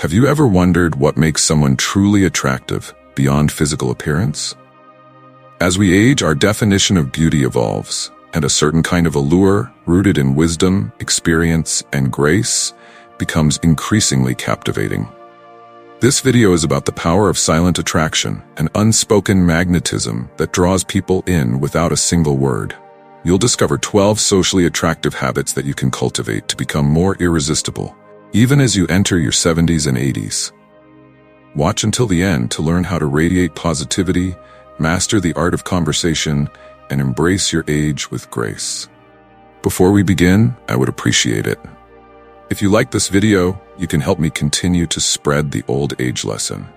Have you ever wondered what makes someone truly attractive beyond physical appearance? As we age, our definition of beauty evolves, and a certain kind of allure, rooted in wisdom, experience, and grace, becomes increasingly captivating. This video is about the power of silent attraction, an unspoken magnetism that draws people in without a single word. You'll discover 12 socially attractive habits that you can cultivate to become more irresistible, even as you enter your 70s and 80s. Watch until the end to learn how to radiate positivity, master the art of conversation, and embrace your age with grace. Before we begin, I would appreciate it if you like this video, you can help me continue to spread the old age lesson.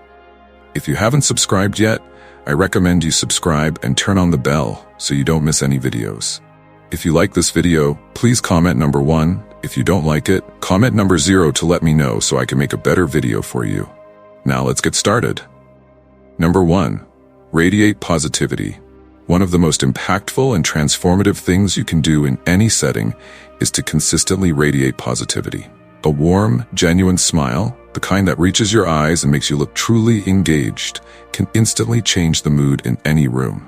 If you haven't subscribed yet, I recommend you subscribe and turn on the bell so you don't miss any videos. If you like this video, please comment number 1. If you don't like it, comment number 0 to let me know so I can make a better video for you. Now let's get started. Number 1. Radiate positivity. One of the most impactful and transformative things you can do in any setting is to consistently radiate positivity. A warm, genuine smile, the kind that reaches your eyes and makes you look truly engaged, can instantly change the mood in any room.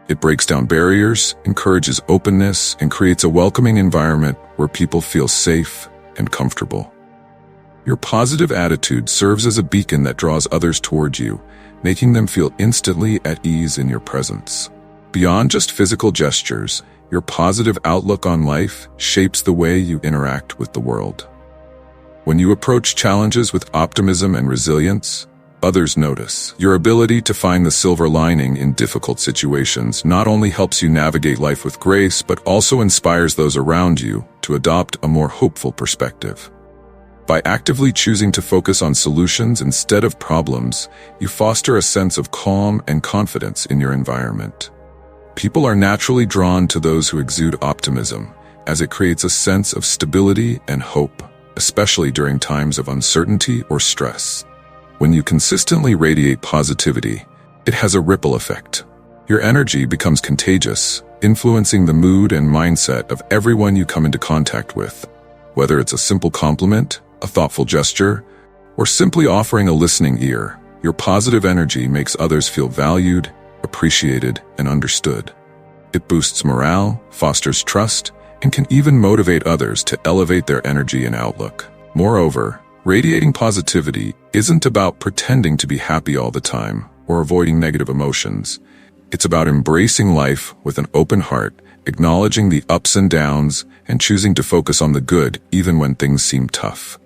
It breaks down barriers, encourages openness, and creates a welcoming environment where people feel safe and comfortable. Your positive attitude serves as a beacon that draws others toward you, making them feel instantly at ease in your presence. Beyond just physical gestures, your positive outlook on life shapes the way you interact with the world. When you approach challenges with optimism and resilience, others notice. Your ability to find the silver lining in difficult situations not only helps you navigate life with grace, but also inspires those around you to adopt a more hopeful perspective. By actively choosing to focus on solutions instead of problems, you foster a sense of calm and confidence in your environment. People are naturally drawn to those who exude optimism, as it creates a sense of stability and hope, especially during times of uncertainty or stress. When you consistently radiate positivity, it has a ripple effect. Your energy becomes contagious, influencing the mood and mindset of everyone you come into contact with. Whether it's a simple compliment, a thoughtful gesture, or simply offering a listening ear, your positive energy makes others feel valued, appreciated, and understood. It boosts morale, fosters trust, and can even motivate others to elevate their energy and outlook. Moreover, radiating positivity isn't about pretending to be happy all the time or avoiding negative emotions. It's about embracing life with an open heart, acknowledging the ups and downs, and choosing to focus on the good even when things seem tough.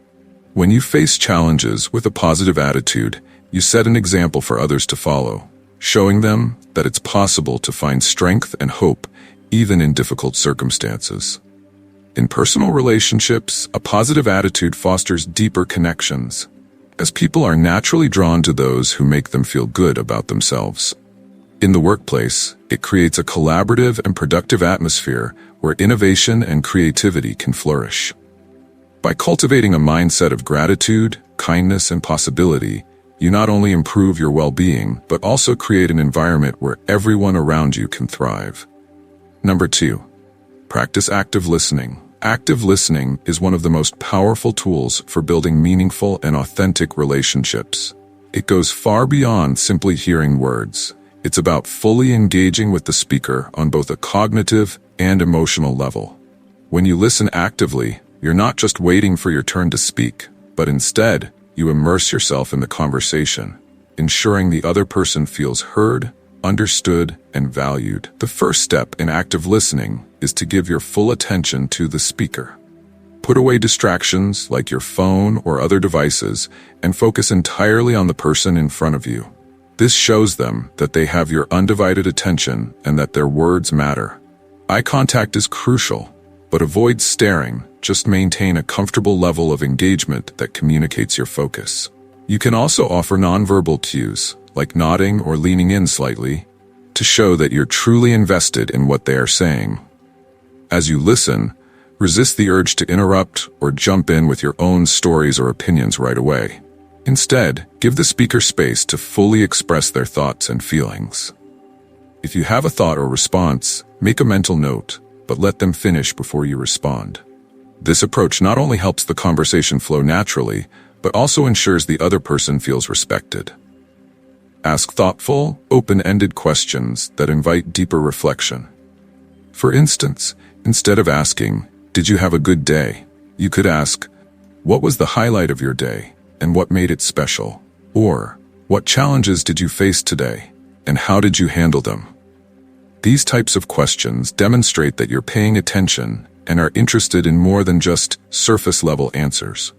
When you face challenges with a positive attitude, you set an example for others to follow, showing them that it's possible to find strength and hope even in difficult circumstances. In personal relationships, a positive attitude fosters deeper connections, as people are naturally drawn to those who make them feel good about themselves. In the workplace, it creates a collaborative and productive atmosphere where innovation and creativity can flourish. By cultivating a mindset of gratitude, kindness, and possibility, you not only improve your well-being, but also create an environment where everyone around you can thrive. Number 2. Practice active listening. Active listening is one of the most powerful tools for building meaningful and authentic relationships. It goes far beyond simply hearing words. It's about fully engaging with the speaker on both a cognitive and emotional level. When you listen actively, you're not just waiting for your turn to speak, but instead, you immerse yourself in the conversation, ensuring the other person feels heard, understood, and valued. The first step in active listening is to give your full attention to the speaker. Put away distractions like your phone or other devices and focus entirely on the person in front of you. This shows them that they have your undivided attention and that their words matter. Eye contact is crucial, but avoid staring. Just maintain a comfortable level of engagement that communicates your focus. You can also offer nonverbal cues, like nodding or leaning in slightly, to show that you're truly invested in what they are saying. As you listen, resist the urge to interrupt or jump in with your own stories or opinions right away. Instead, give the speaker space to fully express their thoughts and feelings. If you have a thought or response, make a mental note, but let them finish before you respond. This approach not only helps the conversation flow naturally, but also ensures the other person feels respected. Ask thoughtful, open-ended questions that invite deeper reflection. For instance, instead of asking, "Did you have a good day?" you could ask, "What was the highlight of your day, and what made it special?" Or, "What challenges did you face today, and how did you handle them?" These types of questions demonstrate that you're paying attention and are interested in more than just surface-level answers.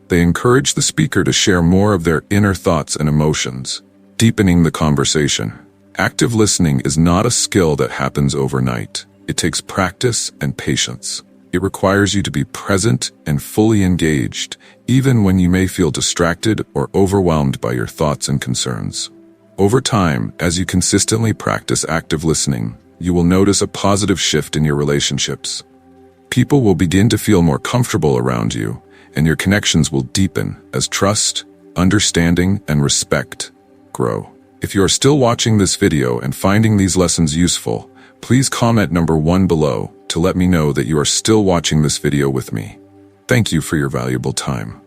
They encourage the speaker to share more of their inner thoughts and emotions, deepening the conversation. Active listening is not a skill that happens overnight. It takes practice and patience. It requires you to be present and fully engaged, even when you may feel distracted or overwhelmed by your thoughts and concerns. Over time, as you consistently practice active listening, you will notice a positive shift in your relationships. People will begin to feel more comfortable around you, and your connections will deepen as trust, understanding, and respect grow. If you are still watching this video and finding these lessons useful, please comment number 1 below to let me know that you are still watching this video with me. Thank you for your valuable time.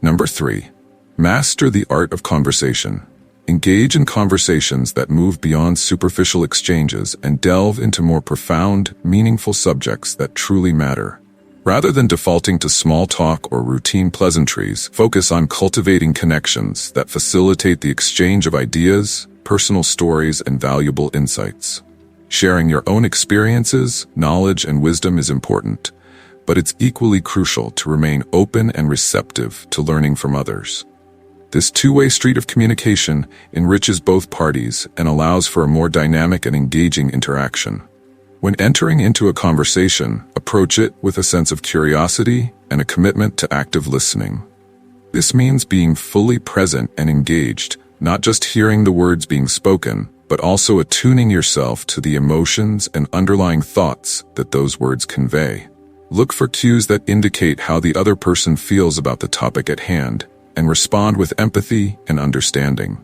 Number 3. Master the art of conversation. Engage in conversations that move beyond superficial exchanges and delve into more profound, meaningful subjects that truly matter. Rather than defaulting to small talk or routine pleasantries, focus on cultivating connections that facilitate the exchange of ideas, personal stories, and valuable insights. Sharing your own experiences, knowledge, and wisdom is important, but it's equally crucial to remain open and receptive to learning from others. This two-way street of communication enriches both parties and allows for a more dynamic and engaging interaction. When entering into a conversation, approach it with a sense of curiosity and a commitment to active listening. This means being fully present and engaged, not just hearing the words being spoken, but also attuning yourself to the emotions and underlying thoughts that those words convey. Look for cues that indicate how the other person feels about the topic at hand, and respond with empathy and understanding.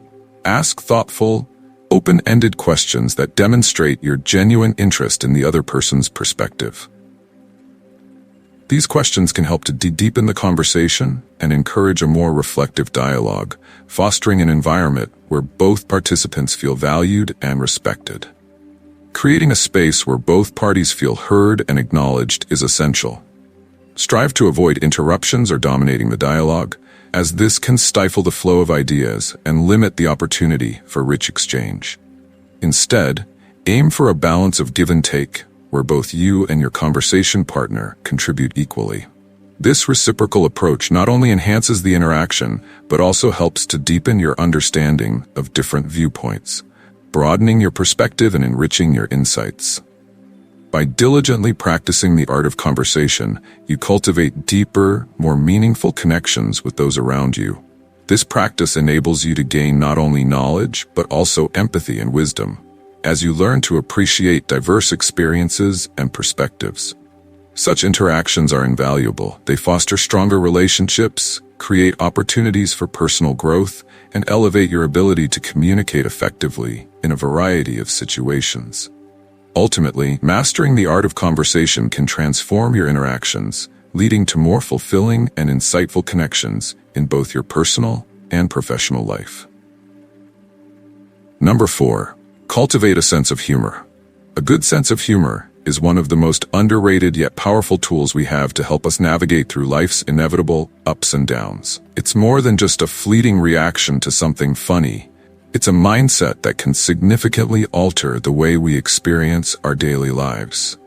Ask thoughtful, open-ended questions that demonstrate your genuine interest in the other person's perspective. These questions can help to deepen the conversation and encourage a more reflective dialogue, fostering an environment where both participants feel valued and respected. Creating a space where both parties feel heard and acknowledged is essential. Strive to avoid interruptions or dominating the dialogue, as this can stifle the flow of ideas and limit the opportunity for rich exchange. Instead, aim for a balance of give and take, where both you and your conversation partner contribute equally. This reciprocal approach not only enhances the interaction, but also helps to deepen your understanding of different viewpoints, broadening your perspective and enriching your insights. By diligently practicing the art of conversation, you cultivate deeper, more meaningful connections with those around you. This practice enables you to gain not only knowledge, but also empathy and wisdom, as you learn to appreciate diverse experiences and perspectives. Such interactions are invaluable. They foster stronger relationships, create opportunities for personal growth, and elevate your ability to communicate effectively in a variety of situations. Ultimately, mastering the art of conversation can transform your interactions, leading to more fulfilling and insightful connections in both your personal and professional life. Number 4. Cultivate a sense of humor. A good sense of humor is one of the most underrated yet powerful tools we have to help us navigate through life's inevitable ups and downs. It's more than just a fleeting reaction to something funny. It's a mindset that can significantly alter the way we experience our daily lives.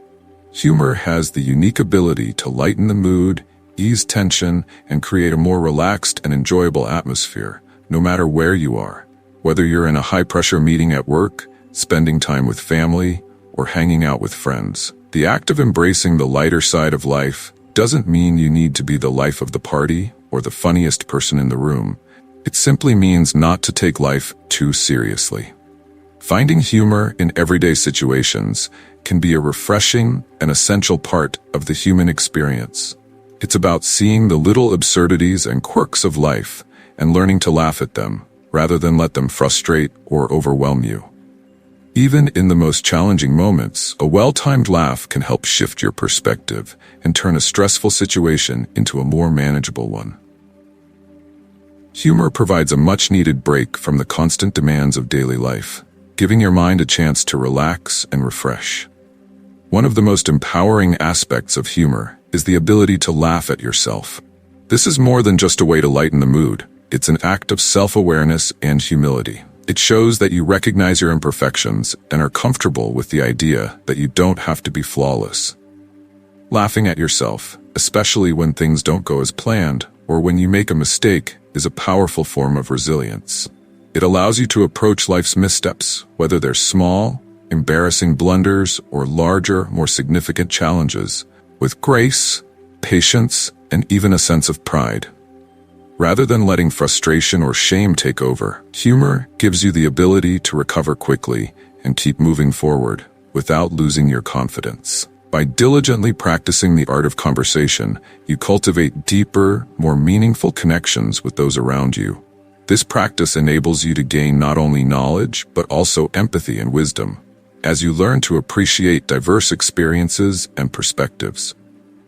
Humor has the unique ability to lighten the mood, ease tension, and create a more relaxed and enjoyable atmosphere, no matter where you are. Whether you're in a high-pressure meeting at work, spending time with family, or hanging out with friends, the act of embracing the lighter side of life doesn't mean you need to be the life of the party or the funniest person in the room. It simply means not to take life too seriously. Finding humor in everyday situations can be a refreshing and essential part of the human experience. It's about seeing the little absurdities and quirks of life and learning to laugh at them, rather than let them frustrate or overwhelm you. Even in the most challenging moments, a well-timed laugh can help shift your perspective and turn a stressful situation into a more manageable one. Humor provides a much-needed break from the constant demands of daily life, giving your mind a chance to relax and refresh. One of the most empowering aspects of humor is the ability to laugh at yourself. This is more than just a way to lighten the mood. It's an act of self-awareness and humility. It shows that you recognize your imperfections and are comfortable with the idea that you don't have to be flawless. Laughing at yourself, especially when things don't go as planned or when you make a mistake, is a powerful form of resilience. It allows you to approach life's missteps, whether they're small, embarrassing blunders or larger, more significant challenges, with grace, patience, and even a sense of pride. Rather than letting frustration or shame take over, humor gives you the ability to recover quickly and keep moving forward without losing your confidence. By diligently practicing the art of conversation, you cultivate deeper, more meaningful connections with those around you. This practice enables you to gain not only knowledge, but also empathy and wisdom, as you learn to appreciate diverse experiences and perspectives.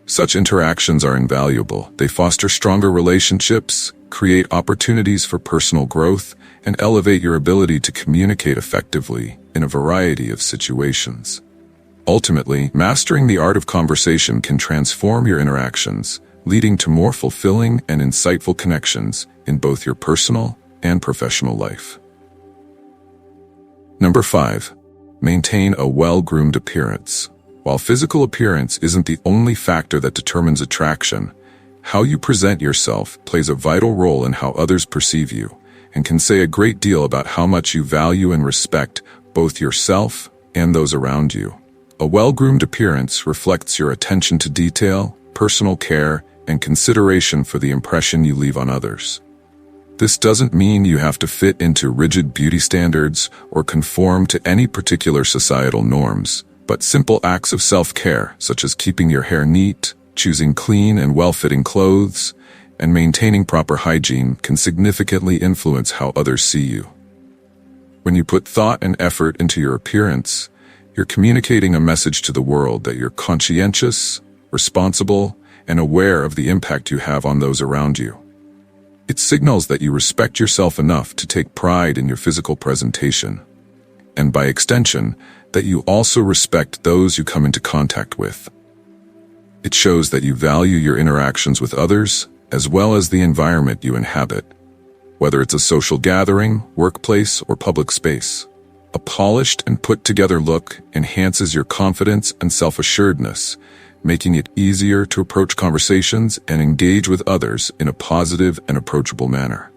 Such interactions are invaluable. They foster stronger relationships, create opportunities for personal growth, and elevate your ability to communicate effectively in a variety of situations. Ultimately, mastering the art of conversation can transform your interactions, leading to more fulfilling and insightful connections in both your personal and professional life. Number 5. Maintain a well-groomed appearance. While physical appearance isn't the only factor that determines attraction, how you present yourself plays a vital role in how others perceive you, and can say a great deal about how much you value and respect both yourself and those around you. A well-groomed appearance reflects your attention to detail, personal care, and consideration for the impression you leave on others. This doesn't mean you have to fit into rigid beauty standards or conform to any particular societal norms, but simple acts of self-care, such as keeping your hair neat, choosing clean and well-fitting clothes, and maintaining proper hygiene, can significantly influence how others see you. When you put thought and effort into your appearance, you're communicating a message to the world that you're conscientious, responsible, and aware of the impact you have on those around you. It signals that you respect yourself enough to take pride in your physical presentation, and by extension, that you also respect those you come into contact with. It shows that you value your interactions with others, as well as the environment you inhabit, whether it's a social gathering, workplace, or public space. A polished and put-together look enhances your confidence and self-assuredness, making it easier to approach conversations and engage with others in a positive and approachable manner.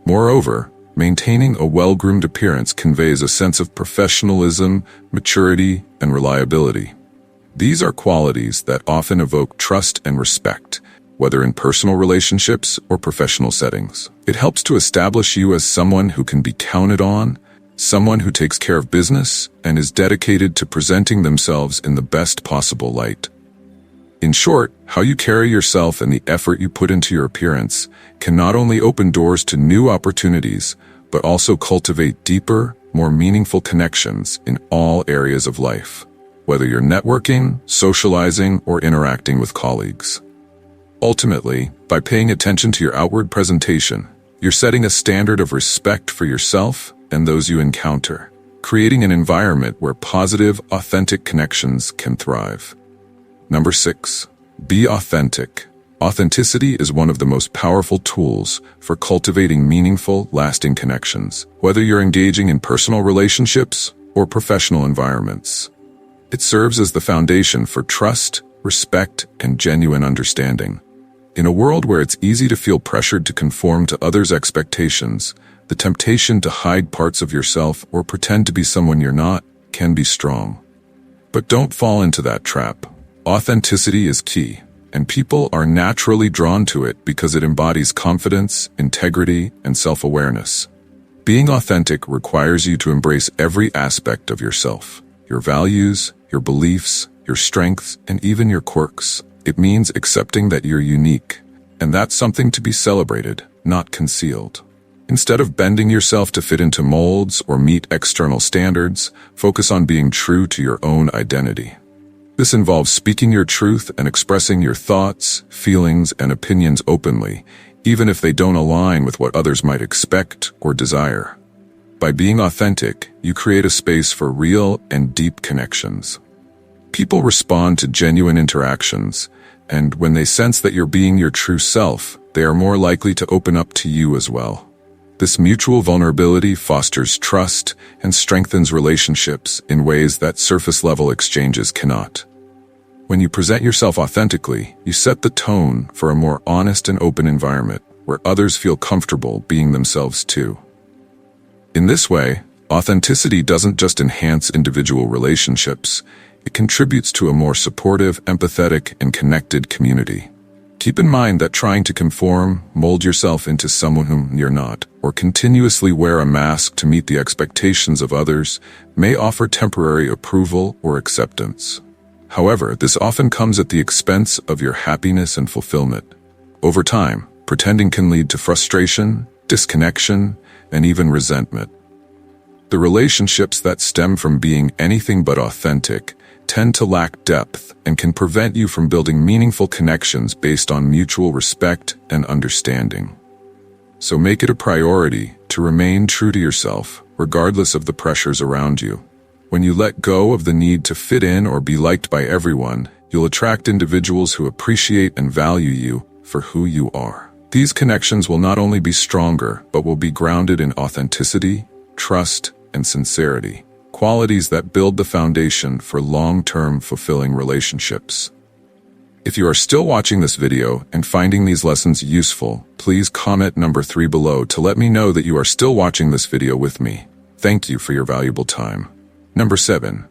Moreover, maintaining a well-groomed appearance conveys a sense of professionalism, maturity, and reliability. These are qualities that often evoke trust and respect, whether in personal relationships or professional settings. It helps to establish you as someone who can be counted on, someone who takes care of business, and is dedicated to presenting themselves in the best possible light. In short, how you carry yourself and the effort you put into your appearance can not only open doors to new opportunities, but also cultivate deeper, more meaningful connections in all areas of life, whether you're networking, socializing, or interacting with colleagues. Ultimately, by paying attention to your outward presentation, you're setting a standard of respect for yourself and those you encounter, creating an environment where positive, authentic connections can thrive. Number 6. Be authentic. Authenticity is one of the most powerful tools for cultivating meaningful, lasting connections, whether you're engaging in personal relationships or professional environments. It serves as the foundation for trust, respect, and genuine understanding. In a world where it's easy to feel pressured to conform to others' expectations, the temptation to hide parts of yourself or pretend to be someone you're not can be strong. But don't fall into that trap. Authenticity is key, and people are naturally drawn to it because it embodies confidence, integrity, and self-awareness. Being authentic requires you to embrace every aspect of yourself, your values, your beliefs, your strengths, and even your quirks. It means accepting that you're unique, and that's something to be celebrated, not concealed. Instead of bending yourself to fit into molds or meet external standards, focus on being true to your own identity. This involves speaking your truth and expressing your thoughts, feelings, and opinions openly, even if they don't align with what others might expect or desire. By being authentic, you create a space for real and deep connections. People respond to genuine interactions, and when they sense that you're being your true self, they are more likely to open up to you as well. This mutual vulnerability fosters trust and strengthens relationships in ways that surface-level exchanges cannot. When you present yourself authentically, you set the tone for a more honest and open environment where others feel comfortable being themselves too. In this way, authenticity doesn't just enhance individual relationships, it contributes to a more supportive, empathetic, and connected community. Keep in mind that trying to conform, mold yourself into someone whom you're not, or continuously wear a mask to meet the expectations of others may offer temporary approval or acceptance. However, this often comes at the expense of your happiness and fulfillment. Over time, pretending can lead to frustration, disconnection, and even resentment. The relationships that stem from being anything but authentic tend to lack depth and can prevent you from building meaningful connections based on mutual respect and understanding. So make it a priority to remain true to yourself, regardless of the pressures around you. When you let go of the need to fit in or be liked by everyone, you'll attract individuals who appreciate and value you for who you are. These connections will not only be stronger, but will be grounded in authenticity, trust, and sincerity. Qualities that build the foundation for long-term fulfilling relationships. If you are still watching this video and finding these lessons useful, please comment number 3 below to let me know that you are still watching this video with me. Thank you for your valuable time. Number 7.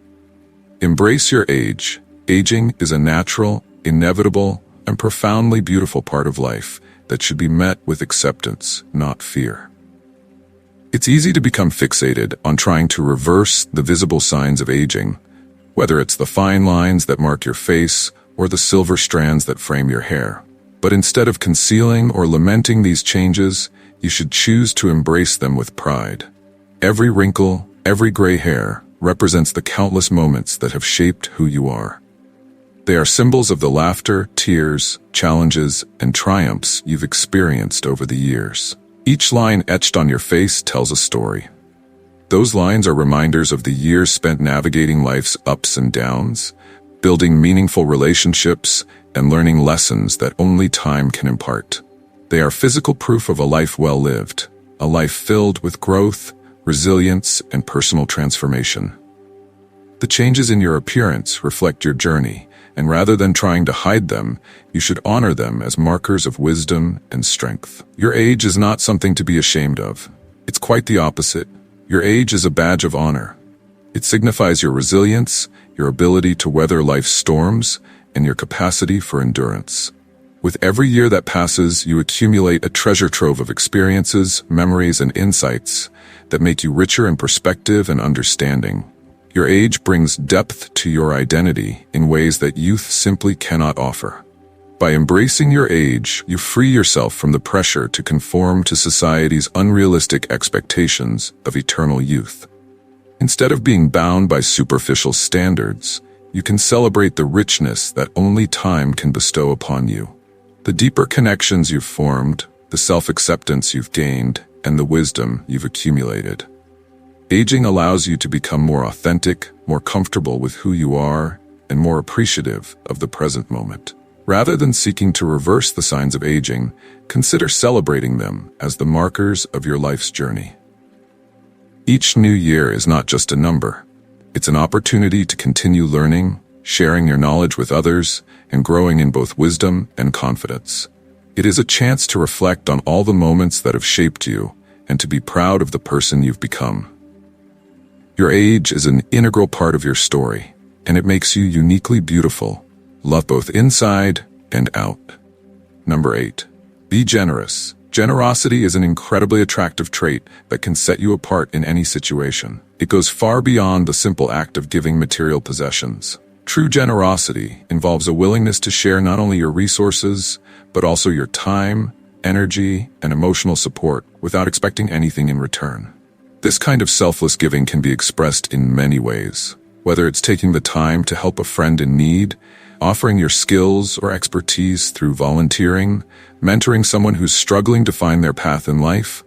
Embrace your age. Aging is a natural, inevitable, and profoundly beautiful part of life that should be met with acceptance, not fear. It's easy to become fixated on trying to reverse the visible signs of aging, whether it's the fine lines that mark your face or the silver strands that frame your hair. But instead of concealing or lamenting these changes, you should choose to embrace them with pride. Every wrinkle, every gray hair represents the countless moments that have shaped who you are. They are symbols of the laughter, tears, challenges, and triumphs you've experienced over the years. Each line etched on your face tells a story. Those lines are reminders of the years spent navigating life's ups and downs, building meaningful relationships, and learning lessons that only time can impart. They are physical proof of a life well lived, a life filled with growth, resilience, and personal transformation. The changes in your appearance reflect your journey, and rather than trying to hide them, you should honor them as markers of wisdom and strength. Your age is not something to be ashamed of. It's quite the opposite. Your age is a badge of honor. It signifies your resilience, your ability to weather life's storms, and your capacity for endurance. With every year that passes, you accumulate a treasure trove of experiences, memories, and insights that make you richer in perspective and understanding. Your age brings depth to your identity in ways that youth simply cannot offer. By embracing your age, you free yourself from the pressure to conform to society's unrealistic expectations of eternal youth. Instead of being bound by superficial standards, you can celebrate the richness that only time can bestow upon you. The deeper connections you've formed, the self-acceptance you've gained, and the wisdom you've accumulated. Aging allows you to become more authentic, more comfortable with who you are, and more appreciative of the present moment. Rather than seeking to reverse the signs of aging, consider celebrating them as the markers of your life's journey. Each new year is not just a number. It's an opportunity to continue learning, sharing your knowledge with others, and growing in both wisdom and confidence. It is a chance to reflect on all the moments that have shaped you and to be proud of the person you've become. Your age is an integral part of your story, and it makes you uniquely beautiful, loved both inside and out. Number 8. Be generous. Generosity is an incredibly attractive trait that can set you apart in any situation. It goes far beyond the simple act of giving material possessions. True generosity involves a willingness to share not only your resources, but also your time, energy, and emotional support without expecting anything in return. This kind of selfless giving can be expressed in many ways, whether it's taking the time to help a friend in need, offering your skills or expertise through volunteering, mentoring someone who's struggling to find their path in life,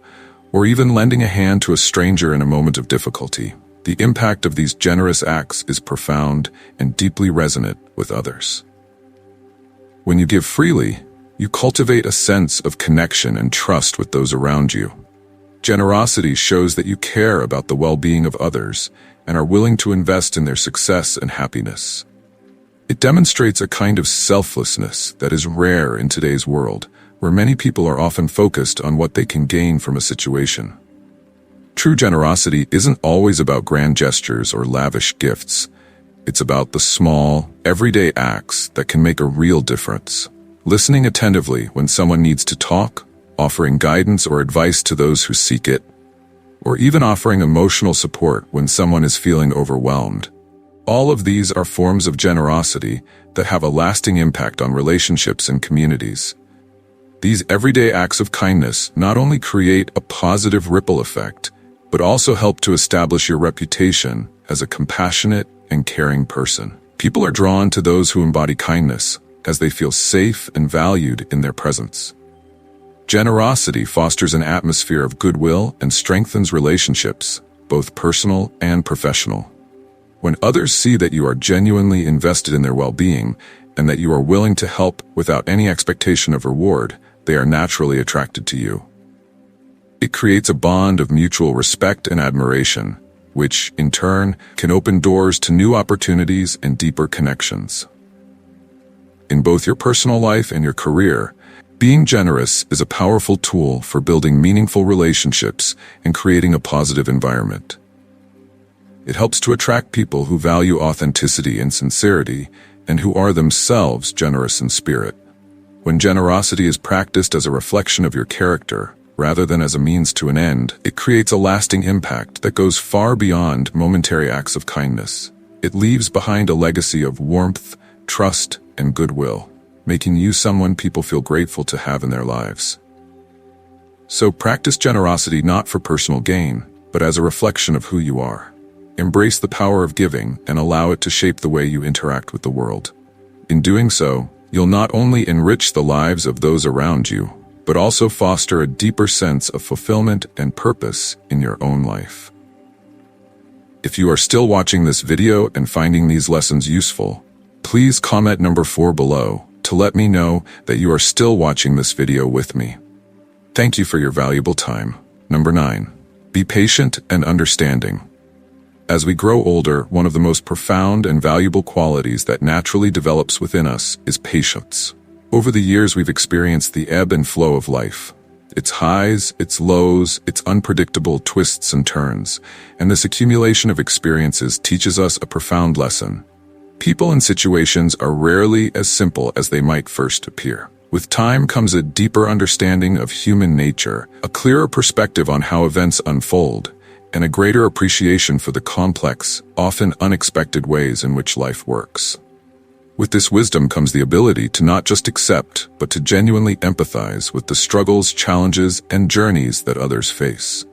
or even lending a hand to a stranger in a moment of difficulty. The impact of these generous acts is profound and deeply resonant with others. When you give freely, you cultivate a sense of connection and trust with those around you. Generosity shows that you care about the well-being of others and are willing to invest in their success and happiness. It demonstrates a kind of selflessness that is rare in today's world, where many people are often focused on what they can gain from a situation. True generosity isn't always about grand gestures or lavish gifts. It's about the small, everyday acts that can make a real difference. Listening attentively when someone needs to talk, offering guidance or advice to those who seek it, or even offering emotional support when someone is feeling overwhelmed. All of these are forms of generosity that have a lasting impact on relationships and communities. These everyday acts of kindness not only create a positive ripple effect, but also help to establish your reputation as a compassionate and caring person. People are drawn to those who embody kindness, as they feel safe and valued in their presence. Generosity fosters an atmosphere of goodwill and strengthens relationships, both personal and professional. When others see that you are genuinely invested in their well-being and that you are willing to help without any expectation of reward, they are naturally attracted to you. It creates a bond of mutual respect and admiration, which, in turn, can open doors to new opportunities and deeper connections. In both your personal life and your career, being generous is a powerful tool for building meaningful relationships and creating a positive environment. It helps to attract people who value authenticity and sincerity and who are themselves generous in spirit. When generosity is practiced as a reflection of your character, rather than as a means to an end, it creates a lasting impact that goes far beyond momentary acts of kindness. It leaves behind a legacy of warmth, trust, and goodwill, making you someone people feel grateful to have in their lives. So practice generosity not for personal gain, but as a reflection of who you are. Embrace the power of giving and allow it to shape the way you interact with the world. In doing so, you'll not only enrich the lives of those around you, but also foster a deeper sense of fulfillment and purpose in your own life. If you are still watching this video and finding these lessons useful, please comment number 4 below to let me know that you are still watching this video with me. Thank you for your valuable time. Number 9. Be patient and understanding. As we grow older, one of the most profound and valuable qualities that naturally develops within us is patience. Over the years, we've experienced the ebb and flow of life. Its highs, its lows, its unpredictable twists and turns, and this accumulation of experiences teaches us a profound lesson. People and situations are rarely as simple as they might first appear. With time comes a deeper understanding of human nature, a clearer perspective on how events unfold, and a greater appreciation for the complex, often unexpected ways in which life works. With this wisdom comes the ability to not just accept, but to genuinely empathize with the struggles, challenges, and journeys that others face.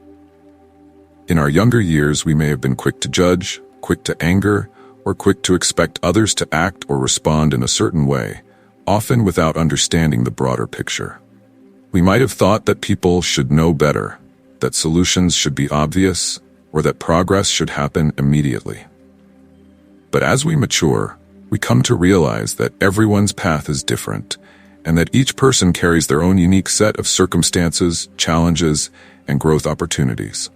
In our younger years, we may have been quick to judge, quick to anger, or quick to expect others to act or respond in a certain way, often without understanding the broader picture. We might have thought that people should know better, that solutions should be obvious, or that progress should happen immediately. But as we mature, we come to realize that everyone's path is different, and that each person carries their own unique set of circumstances, challenges, and growth opportunities.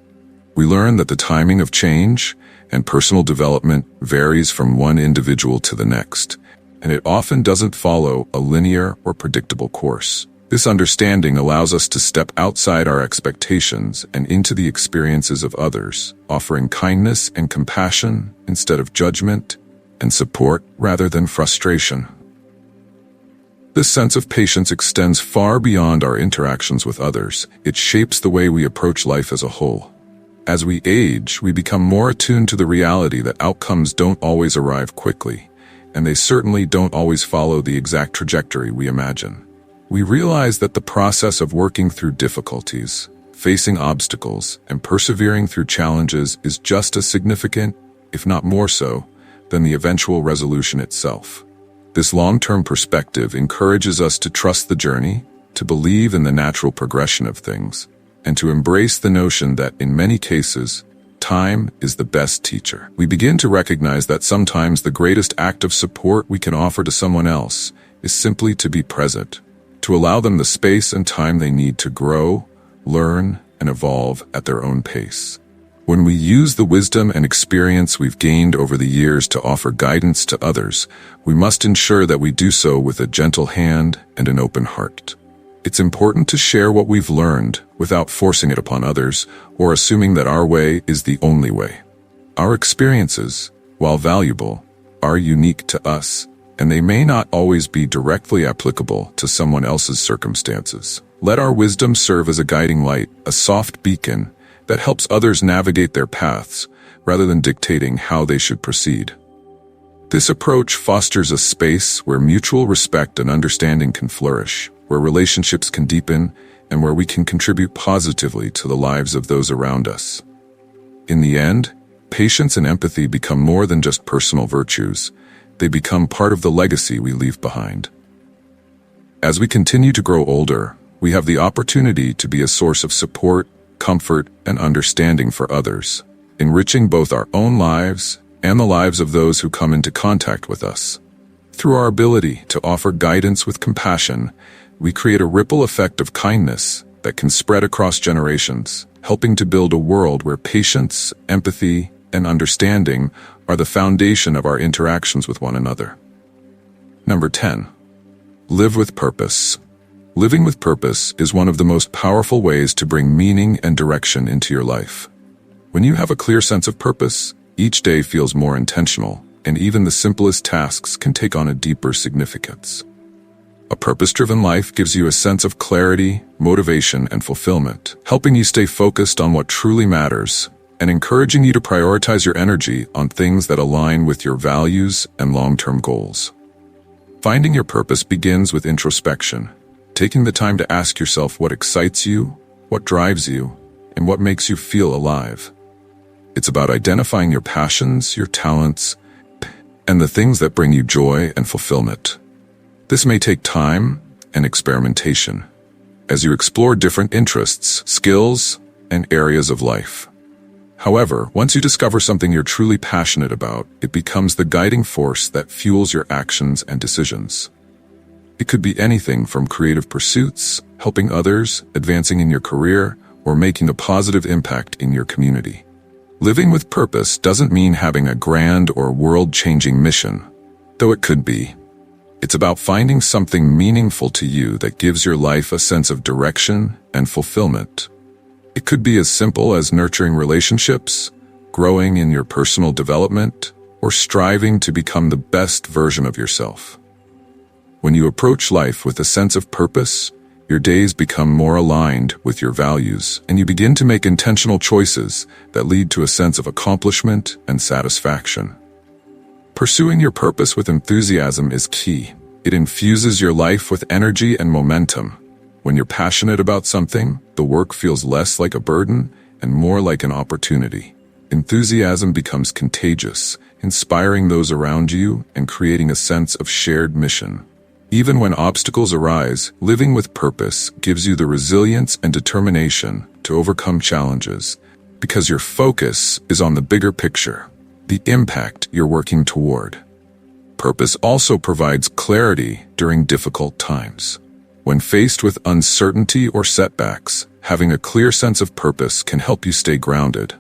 We learn that the timing of change and personal development varies from one individual to the next, and it often doesn't follow a linear or predictable course. This understanding allows us to step outside our expectations and into the experiences of others, offering kindness and compassion instead of judgment, and support rather than frustration. This sense of patience extends far beyond our interactions with others. It shapes the way we approach life as a whole. As we age, we become more attuned to the reality that outcomes don't always arrive quickly, and they certainly don't always follow the exact trajectory we imagine. We realize that the process of working through difficulties, facing obstacles, and persevering through challenges is just as significant, if not more so, than the eventual resolution itself. This long-term perspective encourages us to trust the journey, to believe in the natural progression of things, and to embrace the notion that, in many cases, time is the best teacher. We begin to recognize that sometimes the greatest act of support we can offer to someone else is simply to be present, to allow them the space and time they need to grow, learn, and evolve at their own pace. When we use the wisdom and experience we've gained over the years to offer guidance to others, we must ensure that we do so with a gentle hand and an open heart. It's important to share what we've learned without forcing it upon others or assuming that our way is the only way. Our experiences, while valuable, are unique to us, and they may not always be directly applicable to someone else's circumstances. Let our wisdom serve as a guiding light, a soft beacon that helps others navigate their paths rather than dictating how they should proceed. This approach fosters a space where mutual respect and understanding can flourish, where relationships can deepen, and where we can contribute positively to the lives of those around us. In the end, patience and empathy become more than just personal virtues. They become part of the legacy we leave behind. As we continue to grow older, we have the opportunity to be a source of support, comfort, and understanding for others, enriching both our own lives and the lives of those who come into contact with us. Through our ability to offer guidance with compassion, we create a ripple effect of kindness that can spread across generations, helping to build a world where patience, empathy, and understanding are the foundation of our interactions with one another. Number 10. Live with purpose. Living with purpose is one of the most powerful ways to bring meaning and direction into your life. When you have a clear sense of purpose, each day feels more intentional, and even the simplest tasks can take on a deeper significance. A purpose-driven life gives you a sense of clarity, motivation, and fulfillment, helping you stay focused on what truly matters and encouraging you to prioritize your energy on things that align with your values and long-term goals. Finding your purpose begins with introspection, taking the time to ask yourself what excites you, what drives you, and what makes you feel alive. It's about identifying your passions, your talents, and the things that bring you joy and fulfillment. This may take time and experimentation as you explore different interests, skills, and areas of life. However, once you discover something you're truly passionate about, it becomes the guiding force that fuels your actions and decisions. It could be anything from creative pursuits, helping others, advancing in your career, or making a positive impact in your community. Living with purpose doesn't mean having a grand or world-changing mission, though it could be. It's about finding something meaningful to you that gives your life a sense of direction and fulfillment. It could be as simple as nurturing relationships, growing in your personal development, or striving to become the best version of yourself. When you approach life with a sense of purpose, your days become more aligned with your values, and you begin to make intentional choices that lead to a sense of accomplishment and satisfaction. Pursuing your purpose with enthusiasm is key. It infuses your life with energy and momentum. When you're passionate about something, the work feels less like a burden and more like an opportunity. Enthusiasm becomes contagious, inspiring those around you and creating a sense of shared mission. Even when obstacles arise, living with purpose gives you the resilience and determination to overcome challenges because your focus is on the bigger picture, the impact you're working toward. Purpose also provides clarity during difficult times. When faced with uncertainty or setbacks, having a clear sense of purpose can help you stay grounded.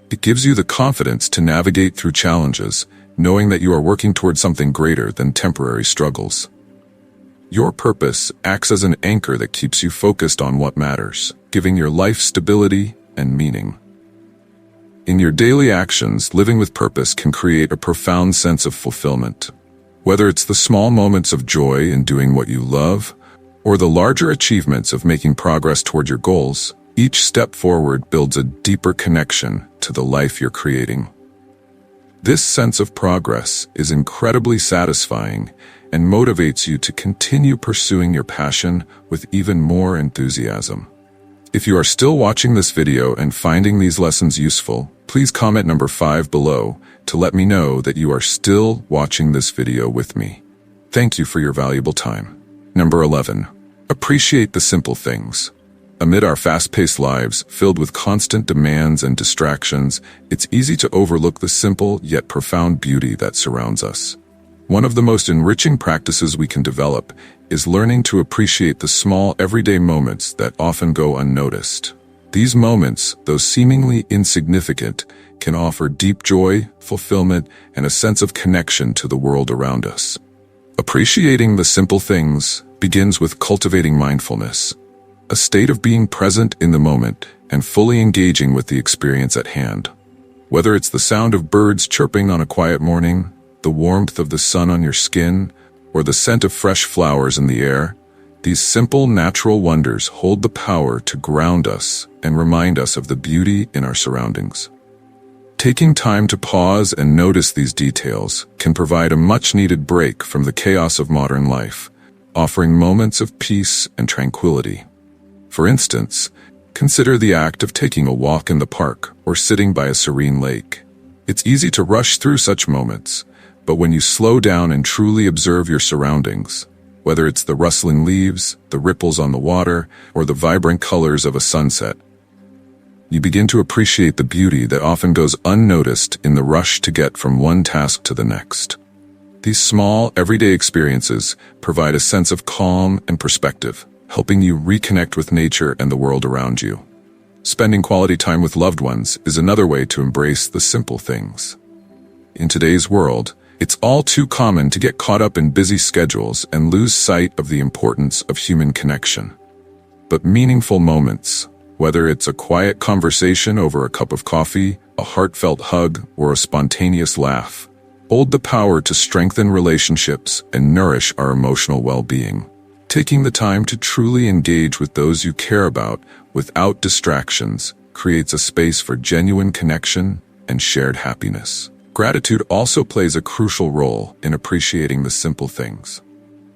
It gives you the confidence to navigate through challenges, knowing that you are working towards something greater than temporary struggles. Your purpose acts as an anchor that keeps you focused on what matters, giving your life stability and meaning. In your daily actions, living with purpose can create a profound sense of fulfillment. Whether it's the small moments of joy in doing what you love, or the larger achievements of making progress toward your goals, each step forward builds a deeper connection to the life you're creating. This sense of progress is incredibly satisfying and motivates you to continue pursuing your passion with even more enthusiasm. If you are still watching this video and finding these lessons useful, please comment number 5 below to let me know that you are still watching this video with me. Thank you for your valuable time. Number 11. Appreciate the simple things. Amid our fast-paced lives, filled with constant demands and distractions, it's easy to overlook the simple yet profound beauty that surrounds us. One of the most enriching practices we can develop is learning to appreciate the small, everyday moments that often go unnoticed. These moments, though seemingly insignificant, can offer deep joy, fulfillment, and a sense of connection to the world around us. Appreciating the simple things begins with cultivating mindfulness, a state of being present in the moment and fully engaging with the experience at hand. Whether it's the sound of birds chirping on a quiet morning, the warmth of the sun on your skin, or the scent of fresh flowers in the air, these simple, natural wonders hold the power to ground us and remind us of the beauty in our surroundings. Taking time to pause and notice these details can provide a much-needed break from the chaos of modern life, offering moments of peace and tranquility. For instance, consider the act of taking a walk in the park or sitting by a serene lake. It's easy to rush through such moments, but when you slow down and truly observe your surroundings, whether it's the rustling leaves, the ripples on the water, or the vibrant colors of a sunset, you begin to appreciate the beauty that often goes unnoticed in the rush to get from one task to the next. These small, everyday experiences provide a sense of calm and perspective, helping you reconnect with nature and the world around you. Spending quality time with loved ones is another way to embrace the simple things. In today's world, it's all too common to get caught up in busy schedules and lose sight of the importance of human connection. But meaningful moments, whether it's a quiet conversation over a cup of coffee, a heartfelt hug, or a spontaneous laugh, hold the power to strengthen relationships and nourish our emotional well-being. Taking the time to truly engage with those you care about without distractions creates a space for genuine connection and shared happiness. Gratitude also plays a crucial role in appreciating the simple things.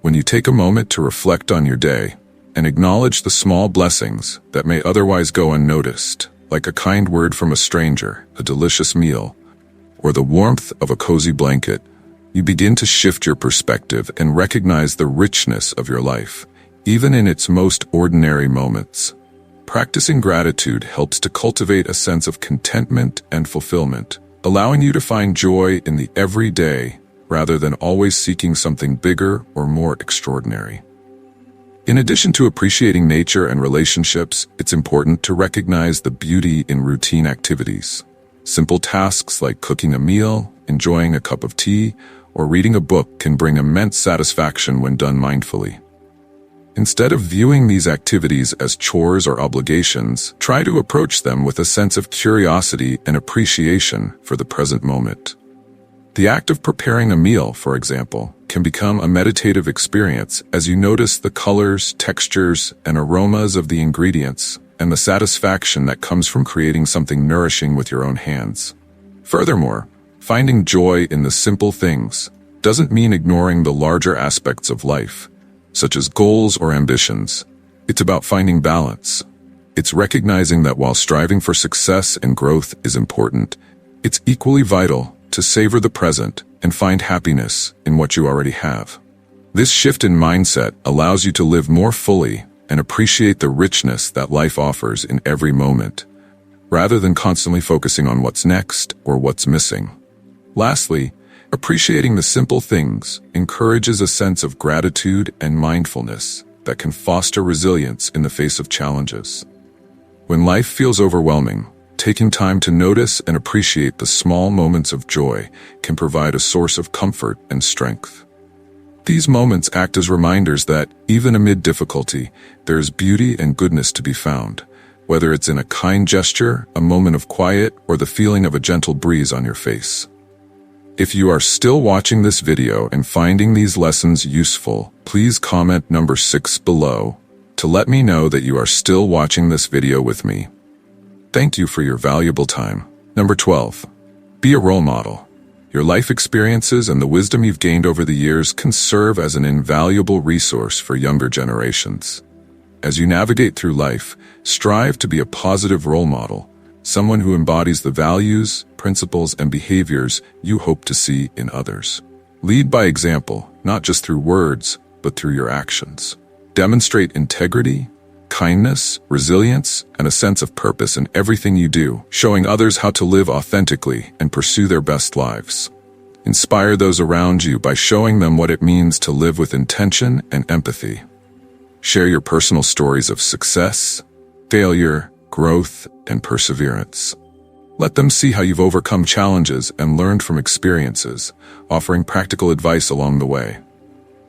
When you take a moment to reflect on your day and acknowledge the small blessings that may otherwise go unnoticed, like a kind word from a stranger, a delicious meal, or the warmth of a cozy blanket, you begin to shift your perspective and recognize the richness of your life, even in its most ordinary moments. Practicing gratitude helps to cultivate a sense of contentment and fulfillment, allowing you to find joy in the everyday rather than always seeking something bigger or more extraordinary. In addition to appreciating nature and relationships, it's important to recognize the beauty in routine activities. Simple tasks like cooking a meal, enjoying a cup of tea, or reading a book can bring immense satisfaction when done mindfully. Instead of viewing these activities as chores or obligations, try to approach them with a sense of curiosity and appreciation for the present moment. The act of preparing a meal, for example, can become a meditative experience as you notice the colors, textures, and aromas of the ingredients and the satisfaction that comes from creating something nourishing with your own hands. Furthermore, finding joy in the simple things doesn't mean ignoring the larger aspects of life, such as goals or ambitions. It's about finding balance. It's recognizing that while striving for success and growth is important, it's equally vital to savor the present and find happiness in what you already have. This shift in mindset allows you to live more fully and appreciate the richness that life offers in every moment, rather than constantly focusing on what's next or what's missing. Lastly, appreciating the simple things encourages a sense of gratitude and mindfulness that can foster resilience in the face of challenges. When life feels overwhelming, taking time to notice and appreciate the small moments of joy can provide a source of comfort and strength. These moments act as reminders that, even amid difficulty, there is beauty and goodness to be found, whether it's in a kind gesture, a moment of quiet, or the feeling of a gentle breeze on your face. If you are still watching this video and finding these lessons useful, please comment number 6 below to let me know that you are still watching this video with me. Thank you for your valuable time. Number 12. Be a role model. Your life experiences and the wisdom you've gained over the years can serve as an invaluable resource for younger generations. As you navigate through life, strive to be a positive role model, someone who embodies the values, principles, and behaviors you hope to see in others. Lead by example, not just through words, but through your actions. Demonstrate integrity, kindness, resilience, and a sense of purpose in everything you do, showing others how to live authentically and pursue their best lives. Inspire those around you by showing them what it means to live with intention and empathy. Share your personal stories of success, failure, growth, and perseverance. Let them see how you've overcome challenges and learned from experiences, offering practical advice along the way.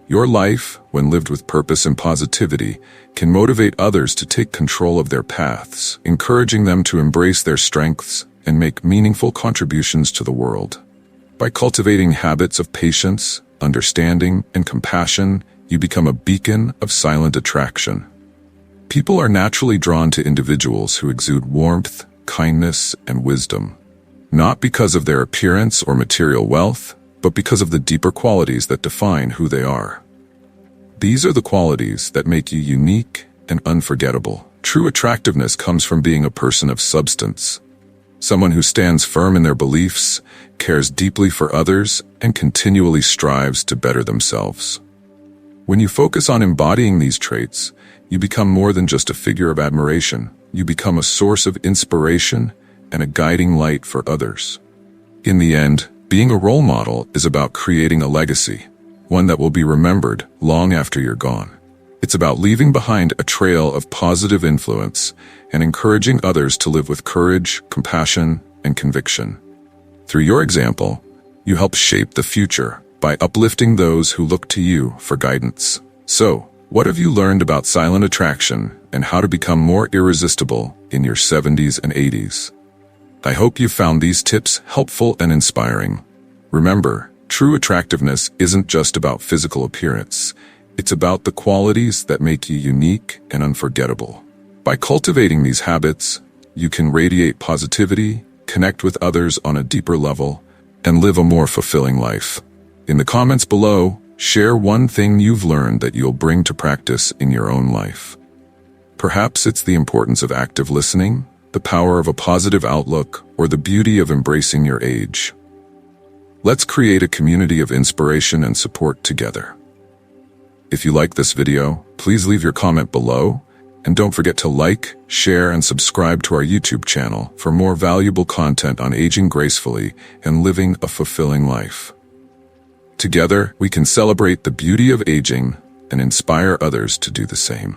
Your life, when lived with purpose and positivity, can motivate others to take control of their paths, encouraging them to embrace their strengths and make meaningful contributions to the world. By cultivating habits of patience, understanding, and compassion, you become a beacon of silent attraction. People are naturally drawn to individuals who exude warmth, kindness, and wisdom, not because of their appearance or material wealth, but because of the deeper qualities that define who they are. These are the qualities that make you unique and unforgettable. True attractiveness comes from being a person of substance, someone who stands firm in their beliefs, cares deeply for others, and continually strives to better themselves. When you focus on embodying these traits, you become more than just a figure of admiration. You become a source of inspiration and a guiding light for others. In the end, being a role model is about creating a legacy, one that will be remembered long after you're gone. It's about leaving behind a trail of positive influence and encouraging others to live with courage, compassion, and conviction. Through your example, you help shape the future by uplifting those who look to you for guidance. So, what have you learned about silent attraction and how to become more irresistible in your 70s and 80s? I hope you found these tips helpful and inspiring. Remember, true attractiveness isn't just about physical appearance. It's about the qualities that make you unique and unforgettable. By cultivating these habits, you can radiate positivity, connect with others on a deeper level, and live a more fulfilling life. In the comments below, share one thing you've learned that you'll bring to practice in your own life. Perhaps it's the importance of active listening, the power of a positive outlook, or the beauty of embracing your age. Let's create a community of inspiration and support together. If you like this video, please leave your comment below, and don't forget to like, share, and subscribe to our YouTube channel for more valuable content on aging gracefully and living a fulfilling life. Together, we can celebrate the beauty of aging and inspire others to do the same.